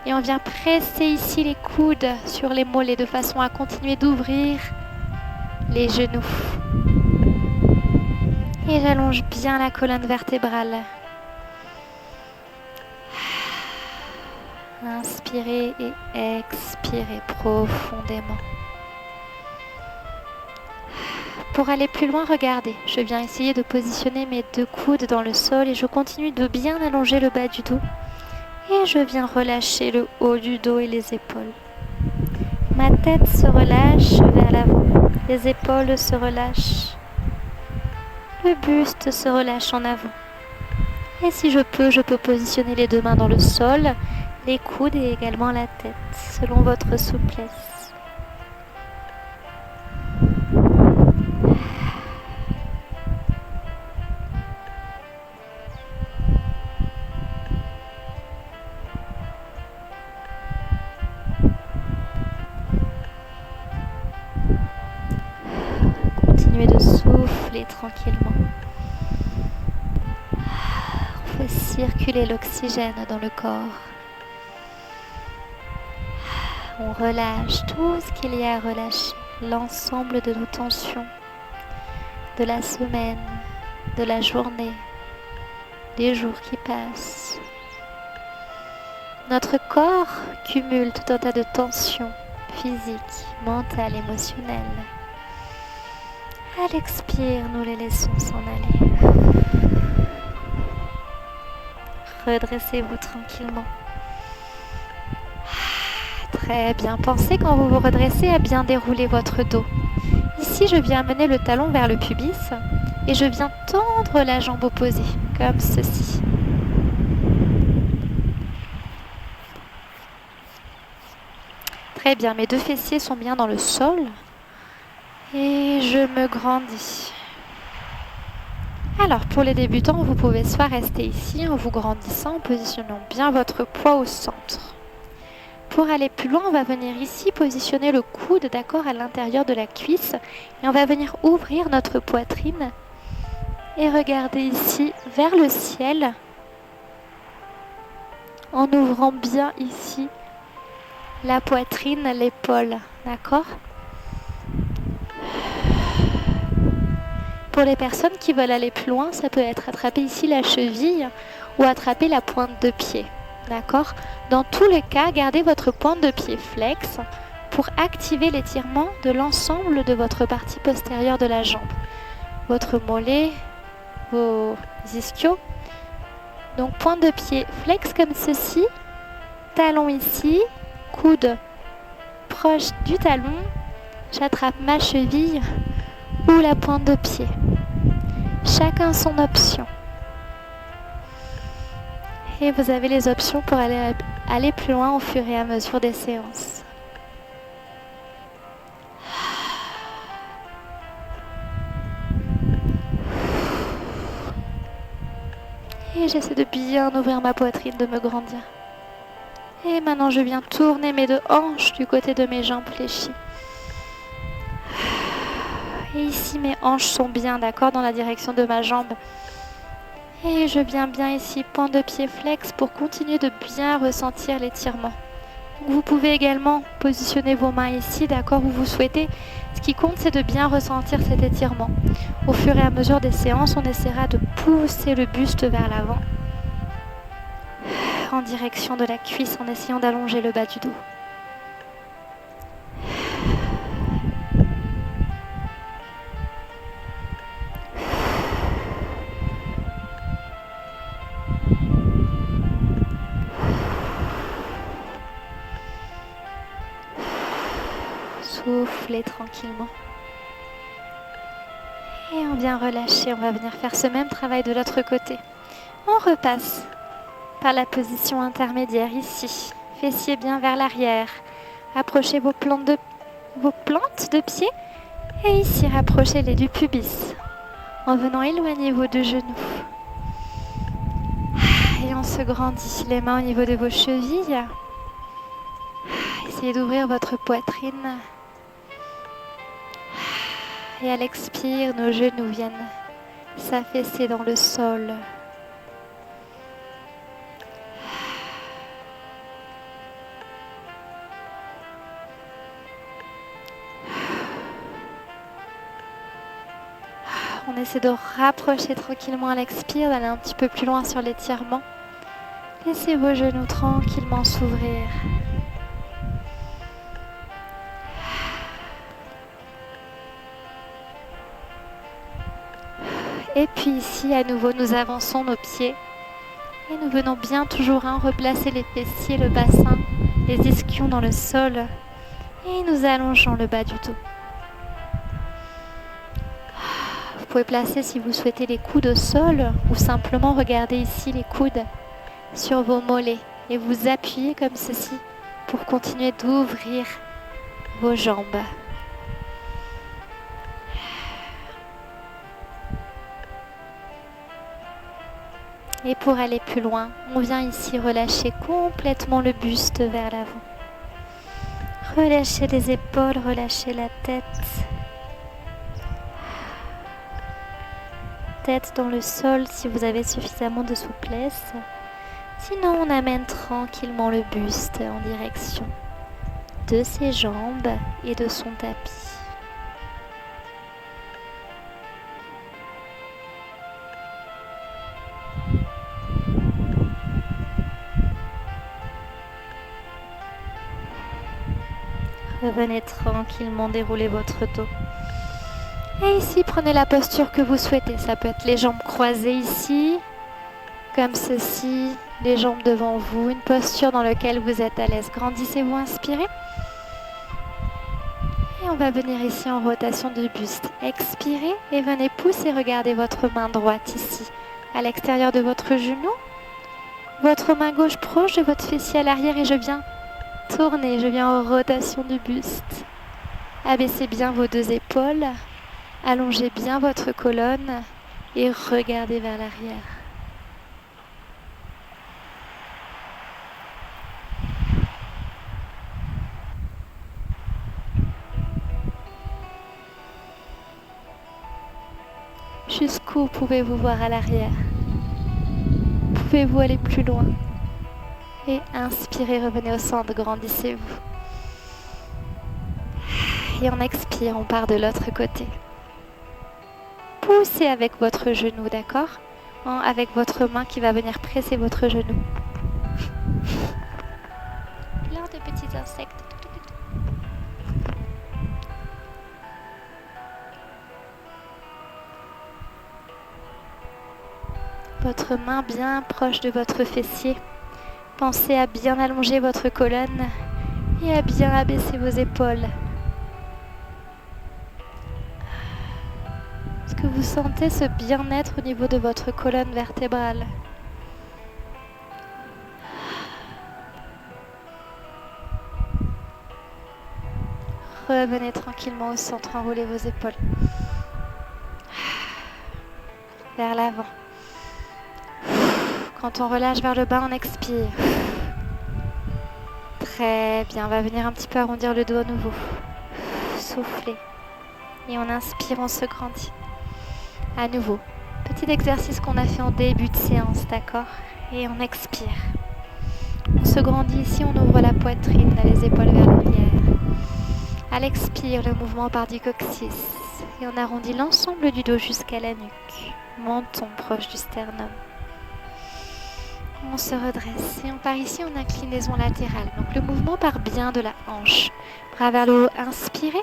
Et on vient presser ici les coudes sur les mollets de façon à continuer d'ouvrir les genoux. Et j'allonge bien la colonne vertébrale. Inspirez et expirez profondément. Pour aller plus loin, regardez, je viens essayer de positionner mes deux coudes dans le sol et je continue de bien allonger le bas du dos. Et je viens relâcher le haut du dos et les épaules. Ma tête se relâche vers l'avant, les épaules se relâchent, le buste se relâche en avant. Et si je peux positionner les deux mains dans le sol, les coudes et également la tête, selon votre souplesse. Continuez de souffler tranquillement. On fait circuler l'oxygène dans le corps. On relâche tout ce qu'il y a à relâcher. l'ensemble de nos tensions de la semaine, de la journée, des jours qui passent. Notre corps cumule tout un tas de tensions physiques, mentales, émotionnelles. À l'expire, nous les laissons s'en aller. Redressez-vous tranquillement. Très bien. Pensez quand vous vous redressez à bien dérouler votre dos. Ici, je viens amener le talon vers le pubis et je viens tendre la jambe opposée, comme ceci. Très bien, mes deux fessiers sont bien dans le sol et je me grandis. Alors, pour les débutants, vous pouvez soit rester ici en vous grandissant, en positionnant bien votre poids au centre. Pour aller plus loin, on va venir ici positionner le coude, d'accord, à l'intérieur de la cuisse. Et on va venir ouvrir notre poitrine et regarder ici vers le ciel en ouvrant bien ici la poitrine, l'épaule, d'accord? Pour les personnes qui veulent aller plus loin, ça peut être attraper ici la cheville ou attraper la pointe de pied. D'accord? Dans tous les cas, gardez votre pointe de pied flex pour activer l'étirement de l'ensemble de votre partie postérieure de la jambe. Votre mollet, vos ischios. Donc pointe de pied flex comme ceci, talon ici, coude proche du talon, j'attrape ma cheville ou la pointe de pied. Chacun son option. Et vous avez les options pour aller plus loin au fur et à mesure des séances. Et j'essaie de bien ouvrir ma poitrine, de me grandir. Et maintenant, je viens tourner mes deux hanches du côté de mes jambes fléchies. Et ici, mes hanches sont bien, d'accord, dans la direction de ma jambe. Et je viens bien ici, pointe de pied flex, pour continuer de bien ressentir l'étirement. Vous pouvez également positionner vos mains ici, d'accord, où vous souhaitez. Ce qui compte, c'est de bien ressentir cet étirement. Au fur et à mesure des séances, on essaiera de pousser le buste vers l'avant, en direction de la cuisse, en essayant d'allonger le bas du dos. Soufflez tranquillement. Et on vient relâcher, on va venir faire ce même travail de l'autre côté. On repasse par la position intermédiaire ici. Fessiers bien vers l'arrière. Approchez vos plantes de pied. Et ici, rapprochez-les du pubis. En venant éloigner vos deux genoux. Et on se grandit. Les mains au niveau de vos chevilles. Essayez d'ouvrir votre poitrine. Et à l'expire, nos genoux viennent s'affaisser dans le sol. On essaie de rapprocher tranquillement à l'expire, d'aller un petit peu plus loin sur l'étirement. Laissez vos genoux tranquillement s'ouvrir. Et puis ici, à nouveau, nous avançons nos pieds. Et nous venons bien toujours replacer les fessiers, le bassin, les ischions dans le sol. Et nous allongeons le bas du dos. Vous pouvez placer, si vous souhaitez, les coudes au sol ou simplement regarder ici les coudes sur vos mollets. Et vous appuyez comme ceci pour continuer d'ouvrir vos jambes. Et pour aller plus loin, on vient ici relâcher complètement le buste vers l'avant. Relâchez les épaules, relâchez la tête. Tête dans le sol si vous avez suffisamment de souplesse. Sinon, on amène tranquillement le buste en direction de ses jambes et de son tapis. Revenez tranquillement dérouler votre dos. Et ici, prenez la posture que vous souhaitez. Ça peut être les jambes croisées ici, comme ceci, les jambes devant vous. Une posture dans laquelle vous êtes à l'aise. Grandissez-vous, inspirez. Et on va venir ici en rotation de buste. Expirez et venez pousser, regardez votre main droite ici, à l'extérieur de votre genou. Votre main gauche proche de votre fessier à l'arrière et je viens tourner, je viens en rotation de buste. Abaissez bien vos deux épaules, allongez bien votre colonne et regardez vers l'arrière. Jusqu'où pouvez-vous voir à l'arrière? Pouvez-vous aller plus loin? Et inspirez, revenez au centre, grandissez-vous. Et on expire, on part de l'autre côté. Poussez avec votre genou, d'accord? Avec votre main qui va venir presser votre genou. Plein de petits insectes. Votre main bien proche de votre fessier. Pensez à bien allonger votre colonne et à bien abaisser vos épaules. Est-ce que vous sentez ce bien-être au niveau de votre colonne vertébrale? Revenez tranquillement au centre, enroulez vos épaules. Vers l'avant. Quand on relâche vers le bas, on expire. Très bien, on va venir un petit peu arrondir le dos à nouveau. Soufflez. Et on inspire, on se grandit. À nouveau, petit exercice qu'on a fait en début de séance, d'accord? Et on expire. On se grandit ici, on ouvre la poitrine, les épaules vers l'arrière. À l'expire, le mouvement part du coccyx. Et on arrondit l'ensemble du dos jusqu'à la nuque. Menton proche du sternum. On se redresse et on part ici en inclinaison latérale. Donc le mouvement part bien de la hanche. Bras vers le haut, inspirez.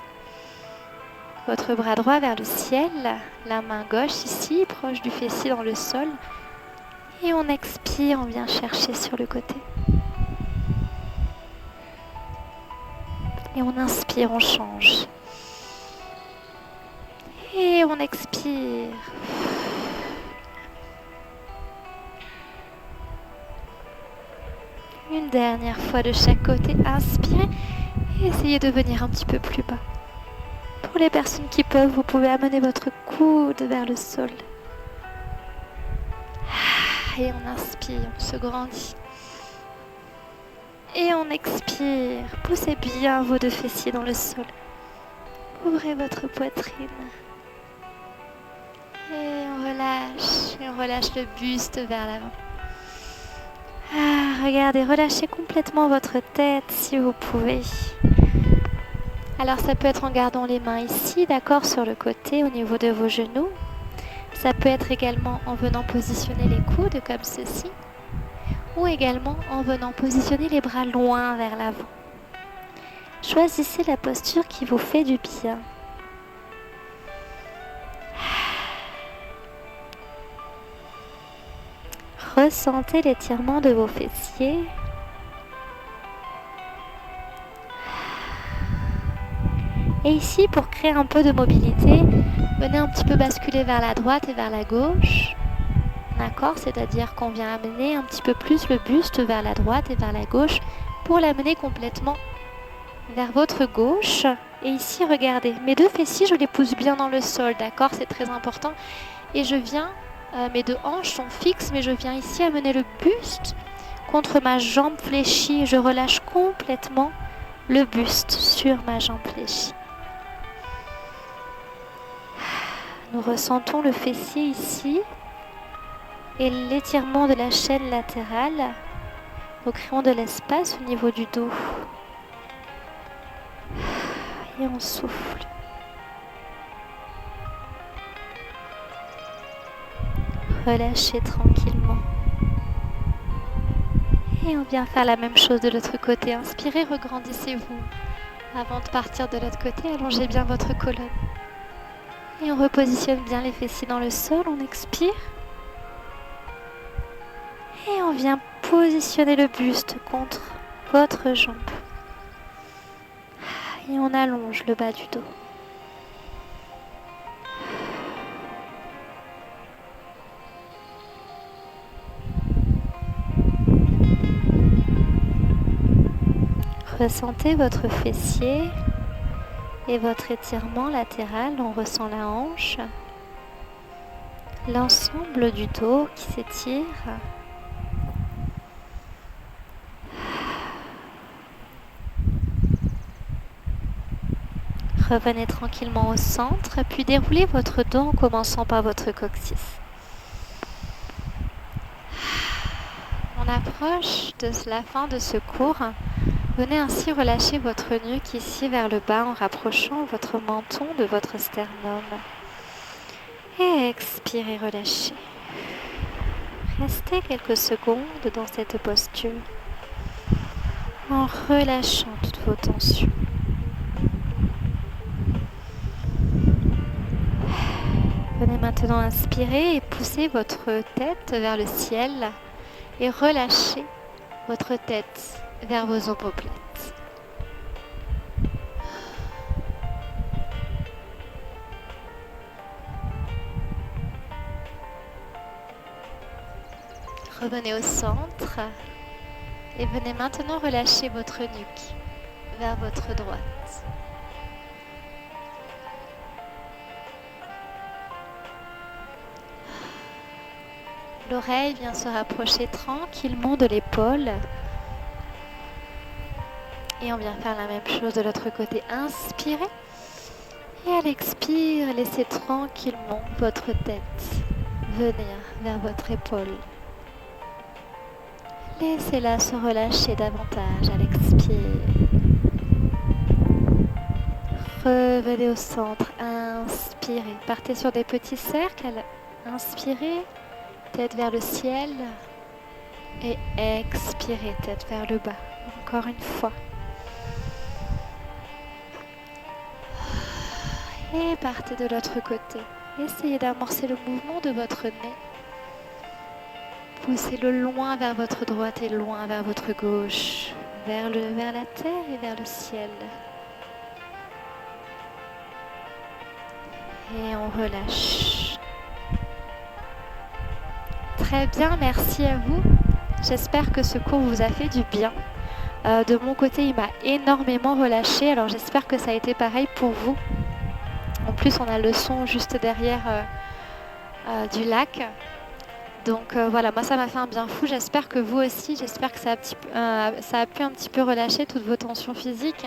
Votre bras droit vers le ciel. La main gauche ici, proche du fessier dans le sol. Et on expire, on vient chercher sur le côté. Et on inspire, on change. Et on expire. Une dernière fois de chaque côté, inspirez et essayez de venir un petit peu plus bas. Pour les personnes qui peuvent, vous pouvez amener votre coude vers le sol. Et on inspire, on se grandit. Et on expire, poussez bien vos deux fessiers dans le sol. Ouvrez votre poitrine. Et on relâche le buste vers l'avant. Regardez, relâchez complètement votre tête si vous pouvez. Alors ça peut être en gardant les mains ici, d'accord, sur le côté, au niveau de vos genoux. Ça peut être également en venant positionner les coudes comme ceci. Ou également en venant positionner les bras loin vers l'avant. Choisissez la posture qui vous fait du bien. Ressentez l'étirement de vos fessiers. Et ici, pour créer un peu de mobilité, venez un petit peu basculer vers la droite et vers la gauche. D'accord? C'est-à-dire qu'on vient amener un petit peu plus le buste vers la droite et vers la gauche pour l'amener complètement vers votre gauche. Et ici, regardez, mes deux fessiers, je les pousse bien dans le sol, d'accord? C'est très important. Et je viens... mes deux hanches sont fixes, mais je viens ici amener le buste contre ma jambe fléchie. Je relâche complètement le buste sur ma jambe fléchie. Nous ressentons le fessier ici et l'étirement de la chaîne latérale. Nous créons de l'espace au niveau du dos. Et on souffle. Relâchez tranquillement. Et on vient faire la même chose de l'autre côté. Inspirez, regrandissez-vous. Avant de partir de l'autre côté, allongez bien votre colonne. Et on repositionne bien les fessiers dans le sol, on expire. Et on vient positionner le buste contre votre jambe. Et on allonge le bas du dos. Ressentez votre fessier et votre étirement latéral. On ressent la hanche, l'ensemble du dos qui s'étire. Revenez tranquillement au centre, puis déroulez votre dos en commençant par votre coccyx. On approche de la fin de ce cours. Venez ainsi relâcher votre nuque ici vers le bas en rapprochant votre menton de votre sternum. Et expirez, relâchez. Restez quelques secondes dans cette posture en relâchant toutes vos tensions. Venez maintenant inspirer et pousser votre tête vers le ciel et relâchez votre tête vers vos omoplates. Revenez au centre et venez maintenant relâcher votre nuque vers votre droite. L'oreille vient se rapprocher tranquillement de l'épaule. Et on vient faire la même chose de l'autre côté. Inspirez. Et à l'expire, laissez tranquillement votre tête venir vers votre épaule. Laissez-la se relâcher davantage à l'expire. Revenez au centre. Inspirez. Partez sur des petits cercles. Inspirez. Tête vers le ciel. Et expirez. Tête vers le bas. Encore une fois. Et partez de l'autre côté. Essayez d'amorcer le mouvement de votre nez. Poussez-le loin vers votre droite et loin vers votre gauche. Vers la terre et vers le ciel. Et on relâche. Très bien, merci à vous. J'espère que ce cours vous a fait du bien. De mon côté, il m'a énormément relâché. Alors j'espère que ça a été pareil pour vous. En plus, on a le son juste derrière du lac. Donc voilà, moi ça m'a fait un bien fou. J'espère que vous aussi, j'espère que ça a pu un petit peu relâcher toutes vos tensions physiques,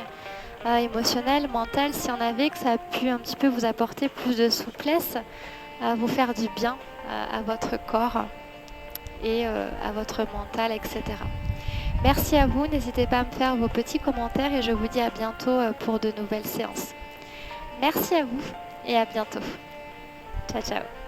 émotionnelles, mentales, s'il y en avait, que ça a pu un petit peu vous apporter plus de souplesse, vous faire du bien à votre corps et à votre mental, etc. Merci à vous, n'hésitez pas à me faire vos petits commentaires et je vous dis à bientôt pour de nouvelles séances. Merci à vous et à bientôt. Ciao, ciao.